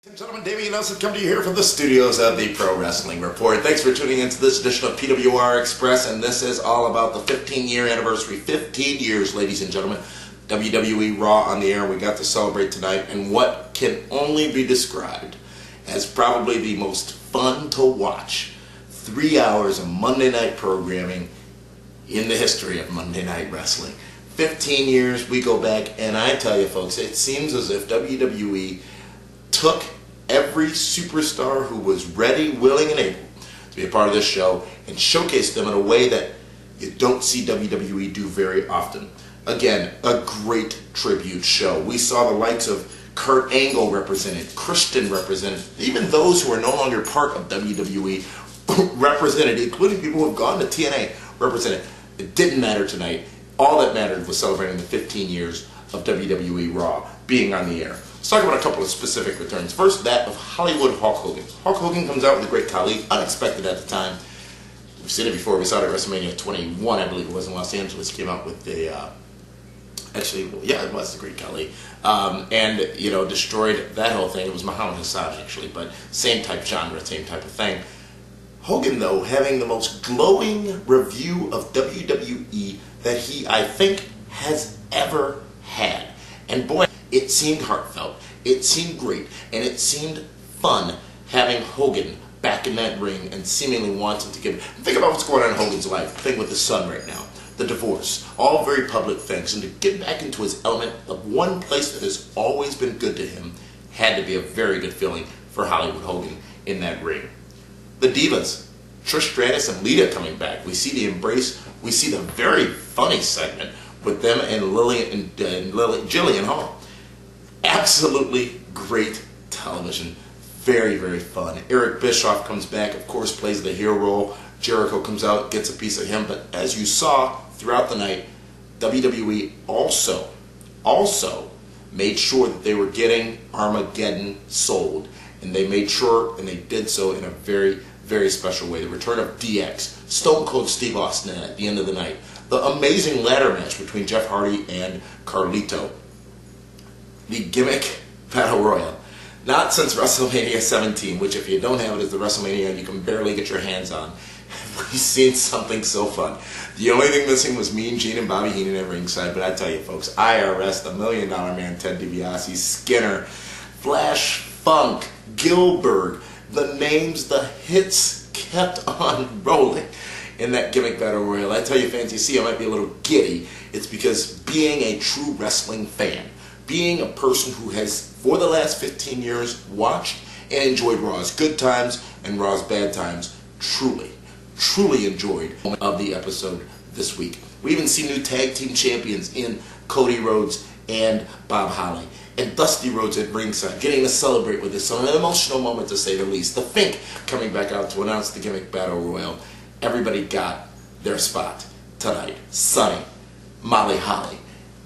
Ladies and gentlemen, Dameon Nelson coming to you here from the studios of the Pro Wrestling Report. Thanks for tuning into this edition of PWR Express, and this is all about the 15-year anniversary. 15 years, ladies and gentlemen. WWE RAW on the air. We got to celebrate tonight, and what can only be described as probably the most fun to watch 3 hours of Monday night programming in the history of Monday Night Wrestling. 15 years, we go back, and I tell you folks, it seems as if WWE took every superstar who was ready, willing, and able to be a part of this show and showcased them in a way that you don't see WWE do very often. Again, a great tribute show. We saw the likes of Kurt Angle represented, Christian represented, even those who are no longer part of WWE represented, including people who have gone to TNA represented. It didn't matter tonight. All that mattered was celebrating the 15 years of WWE RAW being on the air. Let's talk about a couple of specific returns. First, that of Hollywood Hulk Hogan. Hulk Hogan comes out with a great colleague, unexpected at the time. We've seen it before. We saw it at WrestleMania 21, I believe it was in Los Angeles. Came out with a, it was the great colleague. And, destroyed that whole thing. It was Muhammad Hassan, actually, but same type genre, same type of thing. Hogan, though, having the most glowing review of WWE that he, I think, has ever had. And boy, it seemed heartfelt, it seemed great, and it seemed fun having Hogan back in that ring and seemingly wanting to give. Think about what's going on in Hogan's life. The thing with his son right now, the divorce, all very public things, and to get back into his element of one place that has always been good to him had to be a very good feeling for Hollywood Hogan in that ring. The Divas, Trish Stratus and Lita coming back. We see the embrace, we see the very funny segment with them and Jillian Hall. Absolutely great television. Very, very fun. Eric Bischoff comes back, of course, plays the hero role. Jericho comes out, gets a piece of him. But as you saw throughout the night, WWE also made sure that they were getting Armageddon sold. And they made sure, and they did so in a very, very special way. The return of DX, Stone Cold Steve Austin at the end of the night. The amazing ladder match between Jeff Hardy and Carlito. The gimmick battle royal. Not since WrestleMania 17, which if you don't have it as the WrestleMania you can barely get your hands on. We've seen something so fun. The only thing missing was Mean Gene and Bobby Heenan at ringside, but I tell you folks, IRS, the $1 Million Man, Ted DiBiase, Skinner, Flash Funk, Gilbert, the names, the hits kept on rolling in that gimmick battle royal. I tell you fans, you see I might be a little giddy. It's because being a true wrestling fan, being a person who has, for the last 15 years, watched and enjoyed Raw's good times and Raw's bad times, truly enjoyed of the episode this week. We even see new tag team champions in Cody Rhodes and Bob Holly. And Dusty Rhodes at ringside, getting to celebrate with us. An emotional moment to say the least. The Fink coming back out to announce the gimmick battle royal. Everybody got their spot tonight. Sunny, Molly Holly,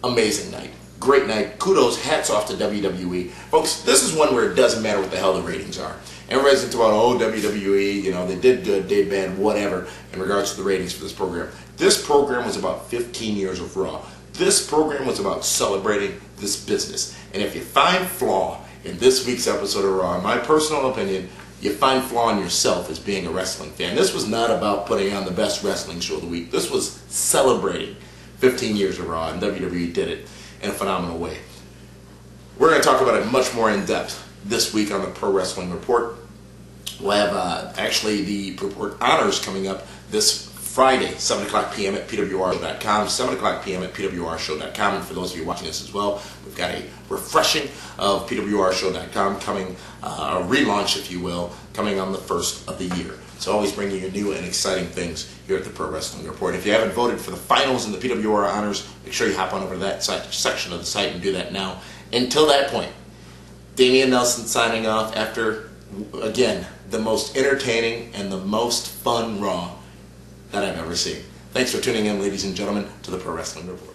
amazing night. Great night. Kudos, hats off to WWE. Folks, this is one where it doesn't matter what the hell the ratings are. Everybody's into about, WWE, they did good, they bad, whatever, in regards to the ratings for this program. This program was about 15 years of Raw. This program was about celebrating this business. And if you find flaw in this week's episode of Raw, in my personal opinion, you find flaw in yourself as being a wrestling fan. This was not about putting on the best wrestling show of the week. This was celebrating 15 years of Raw, and WWE did it in a phenomenal way. We're going to talk about it much more in depth this week on the Pro Wrestling Report. We'll have actually the Report Honors coming up this Friday, 7 o'clock p.m. at pwrshow.com, 7 o'clock p.m. at pwrshow.com. And for those of you watching this as well, we've got a refreshing of pwrshow.com coming, a relaunch, if you will, coming on the 1st of the year. So always bringing you new and exciting things here at the Pro Wrestling Report. If you haven't voted for the finals in the PWR Honors, make sure you hop on over to that section of the site and do that now. Until that point, Dameon Nelson signing off after, again, the most entertaining and the most fun Raw that I've ever seen. Thanks for tuning in, ladies and gentlemen, to the Pro Wrestling Report.